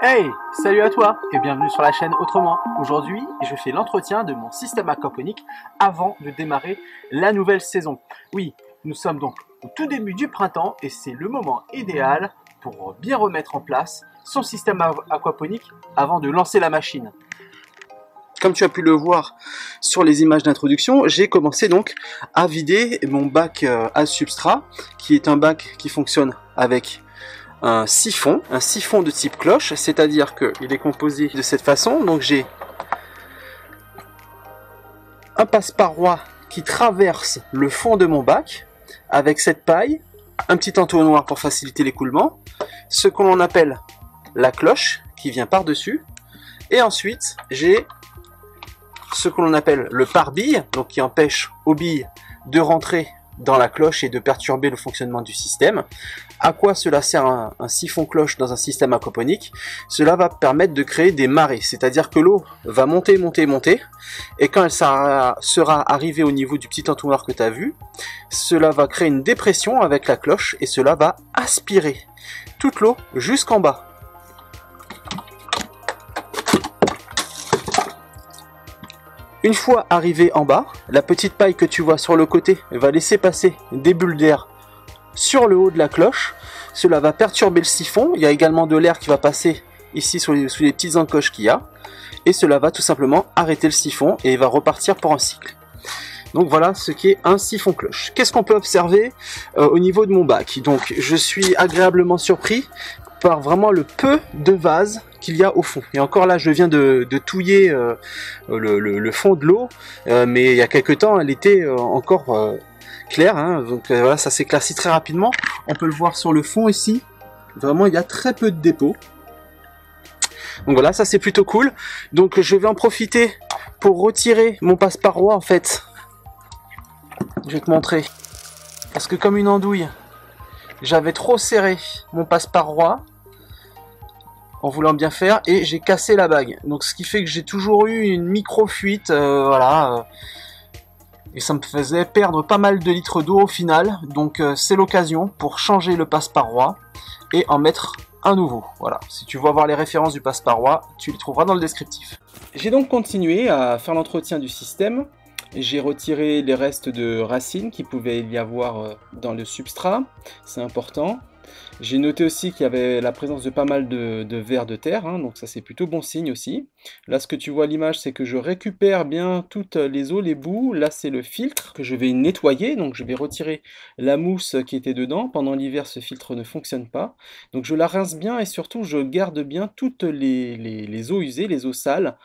Hey, salut à toi et bienvenue sur la chaîne Autrement. Aujourd'hui, je fais l'entretien de mon système aquaponique avant de démarrer la nouvelle saison. Oui, nous sommes donc au tout début du printemps et c'est le moment idéal pour bien remettre en place son système aquaponique avant de lancer la machine. Comme tu as pu le voir sur les images d'introduction, j'ai commencé donc à vider mon bac à substrat, qui est un bac qui fonctionne avec un siphon de type cloche, c'est-à-dire qu'il est composé de cette façon. Donc j'ai un passe-paroi qui traverse le fond de mon bac avec cette paille, un petit entonnoir pour faciliter l'écoulement, ce que l'on appelle la cloche qui vient par-dessus, et ensuite j'ai ce que l'on appelle le pare-bille, donc qui empêche aux billes de rentrer dans la cloche et de perturber le fonctionnement du système. À quoi cela sert un siphon cloche dans un système aquaponique? Cela va permettre de créer des marées, c'est-à-dire que l'eau va monter, et quand elle sera arrivée au niveau du petit entonnoir que tu as vu, cela va créer une dépression avec la cloche et cela va aspirer toute l'eau jusqu'en bas. Une fois arrivé en bas, la petite paille que tu vois sur le côté va laisser passer des bulles d'air sur le haut de la cloche. Cela va perturber le siphon. Il y a également de l'air qui va passer ici sous les petites encoches qu'il y a. Et cela va tout simplement arrêter le siphon et il va repartir pour un cycle. Donc voilà ce qu'est un siphon cloche. Qu'est-ce qu'on peut observer au niveau de mon bac? Donc je suis agréablement surpris par vraiment le peu de vase qu'il y a au fond. Et encore là, je viens de touiller le fond de l'eau, mais il y a quelques temps, elle était encore claire. Donc voilà, ça s'éclaircit très rapidement. On peut le voir sur le fond ici. Vraiment, il y a très peu de dépôts. Donc voilà, ça c'est plutôt cool. Donc je vais en profiter pour retirer mon passe-paroi en fait. Je vais te montrer. Parce que comme une andouille, j'avais trop serré mon passe-paroi en voulant bien faire et j'ai cassé la bague. Donc ce qui fait que j'ai toujours eu une micro-fuite, et ça me faisait perdre pas mal de litres d'eau au final. Donc c'est l'occasion pour changer le passe-paroi et en mettre un nouveau. Voilà, si tu veux avoir les références du passe-paroi, tu les trouveras dans le descriptif. J'ai donc continué à faire l'entretien du système. J'ai retiré les restes de racines qui pouvaient y avoir dans le substrat, c'est important. J'ai noté aussi qu'il y avait la présence de pas mal de vers de terre, donc ça c'est plutôt bon signe aussi. Là ce que tu vois à l'image, c'est que je récupère bien toutes les eaux, les boues. Là c'est le filtre que je vais nettoyer, donc je vais retirer la mousse qui était dedans. Pendant l'hiver ce filtre ne fonctionne pas, donc je la rince bien et surtout je garde bien toutes les eaux usées, les eaux sales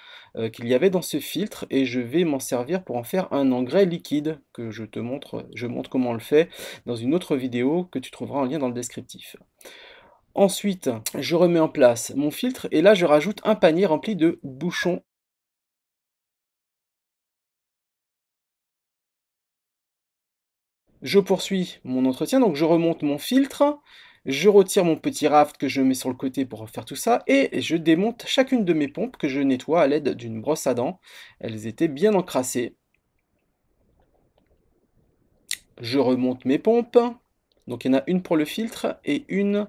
qu'il y avait dans ce filtre, et je vais m'en servir pour en faire un engrais liquide que je montre comment on le fait dans une autre vidéo que tu trouveras en lien dans le descriptif. Ensuite, je remets en place mon filtre et là je rajoute un panier rempli de bouchons. Je poursuis mon entretien, donc je remonte mon filtre, je retire mon petit raft que je mets sur le côté pour faire tout ça, et je démonte chacune de mes pompes que je nettoie à l'aide d'une brosse à dents. Elles étaient bien encrassées. Je remonte mes pompes, donc il y en a une pour le filtre et une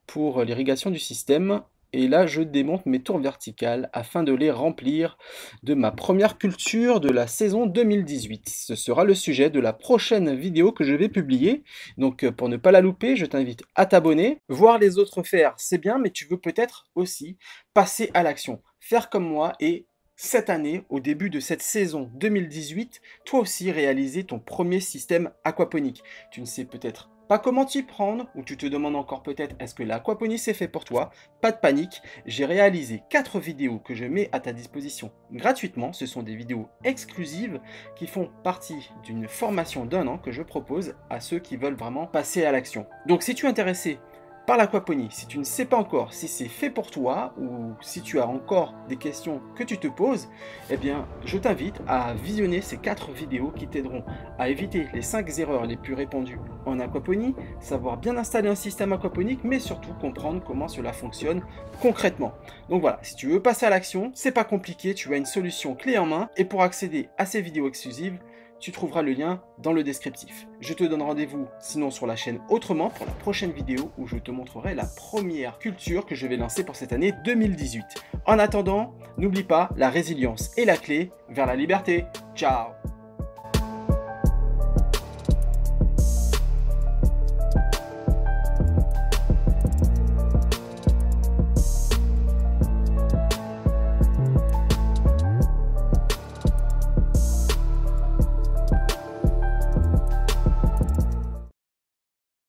pour l'irrigation du système. Et là, je démonte mes tours verticales afin de les remplir de ma première culture de la saison 2018. Ce sera le sujet de la prochaine vidéo que je vais publier. Donc, pour ne pas la louper, je t'invite à t'abonner. Voir les autres faire, c'est bien, mais tu veux peut-être aussi passer à l'action. Faire comme moi et cette année, au début de cette saison 2018, toi aussi réaliser ton premier système aquaponique. Tu ne sais peut-être pas comment t'y prendre, ou tu te demandes encore peut-être est-ce que l'aquaponie c'est fait pour toi? Pas de panique, j'ai réalisé 4 vidéos que je mets à ta disposition gratuitement. Ce sont des vidéos exclusives qui font partie d'une formation d'1 an que je propose à ceux qui veulent vraiment passer à l'action. Donc si tu es intéressé par l'aquaponie, si tu ne sais pas encore si c'est fait pour toi ou si tu as encore des questions que tu te poses, eh bien je t'invite à visionner ces 4 vidéos qui t'aideront à éviter les 5 erreurs les plus répandues en aquaponie, savoir bien installer un système aquaponique, mais surtout comprendre comment cela fonctionne concrètement. Donc voilà, si tu veux passer à l'action, c'est pas compliqué, tu as une solution clé en main, et pour accéder à ces vidéos exclusives, tu trouveras le lien dans le descriptif. Je te donne rendez-vous sinon sur la chaîne Autrement pour la prochaine vidéo où je te montrerai la première culture que je vais lancer pour cette année 2018. En attendant, n'oublie pas, la résilience est la clé vers la liberté. Ciao!